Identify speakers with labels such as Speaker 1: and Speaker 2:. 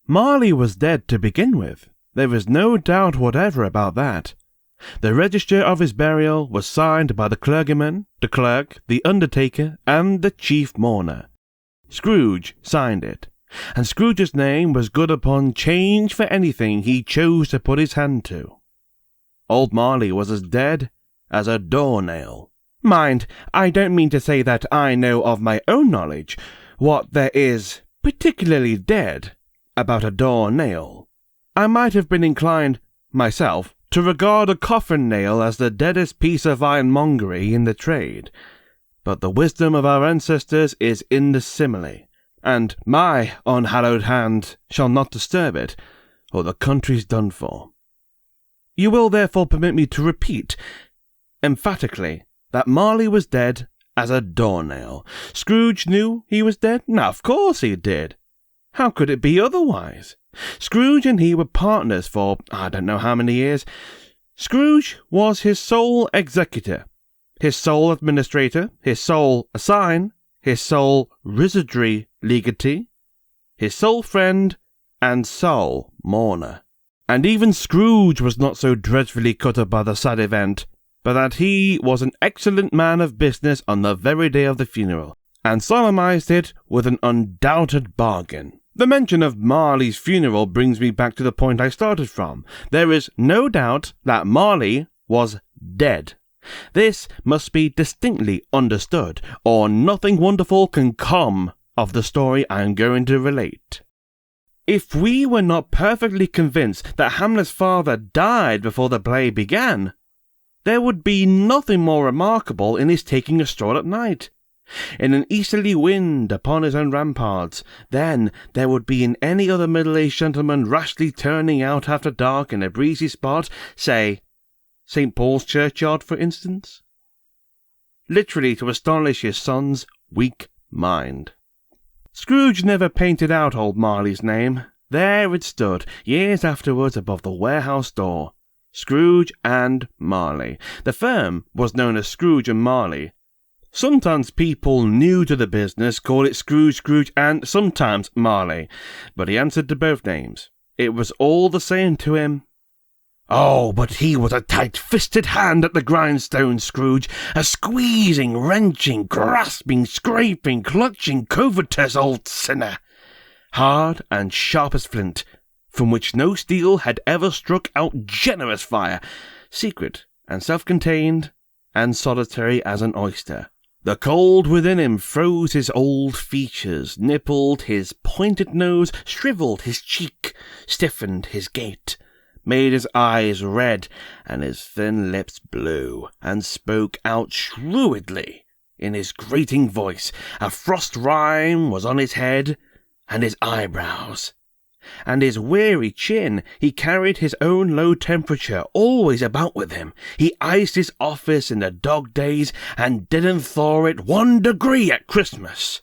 Speaker 1: Marley was dead to begin with. There is no doubt whatever about that. The register of his burial was signed by the clergyman, the clerk, the undertaker, and the chief mourner. Scrooge signed it, and Scrooge's name was good upon change for anything he chose to put his hand to. Old Marley was as dead as a doornail. Mind, I don't mean to say that I know of my own knowledge what there is particularly dead about a doornail. I might have been inclined, myself, to regard a coffin nail as the deadest piece of ironmongery in the trade, but the wisdom of our ancestors is in the simile, and my unhallowed hand shall not disturb it, or the country's done for. You will therefore permit me to repeat, emphatically, that Marley was dead as a doornail. Scrooge knew he was dead? Now, of course he did. How could it be otherwise? Scrooge and he were partners for I don't know how many years. Scrooge was his sole executor, his sole administrator, his sole assign, his sole residuary legatee, his sole friend, and sole mourner. And even Scrooge was not so dreadfully cut up by the sad event, but that he was an excellent man of business on the very day of the funeral, and solemnized it with an undoubted bargain. The mention of Marley's funeral brings me back to the point I started from. There is no doubt that Marley was dead. This must be distinctly understood, or nothing wonderful can come of the story I am going to relate. If we were not perfectly convinced that Hamlet's father died before the play began, there would be nothing more remarkable in his taking a stroll at night, in an easterly wind upon his own ramparts, than there would be in any other middle-aged gentleman rashly turning out after dark in a breezy spot, say, St. Paul's churchyard, for instance, literally to astonish his son's weak mind. Scrooge never painted out old Marley's name. There it stood, years afterwards, above the warehouse door. Scrooge and Marley. The firm was known as Scrooge and Marley. Sometimes people new to the business call it Scrooge, and sometimes Marley, but he answered to both names. It was all the same to him. Oh, but he was a tight-fisted hand at the grindstone, Scrooge, a squeezing, wrenching, grasping, scraping, clutching, covetous old sinner, hard and sharp as flint, from which no steel had ever struck out generous fire, secret and self-contained and solitary as an oyster. The cold within him froze his old features, nippled his pointed nose, shriveled his cheek, stiffened his gait, made his eyes red and his thin lips blue, and spoke out shrewdly in his grating voice. A frost rime was on his head and his eyebrows, and his weary chin. He carried his own low temperature always about with him. He iced his office in the dog days, and didn't thaw it 1 degree at Christmas.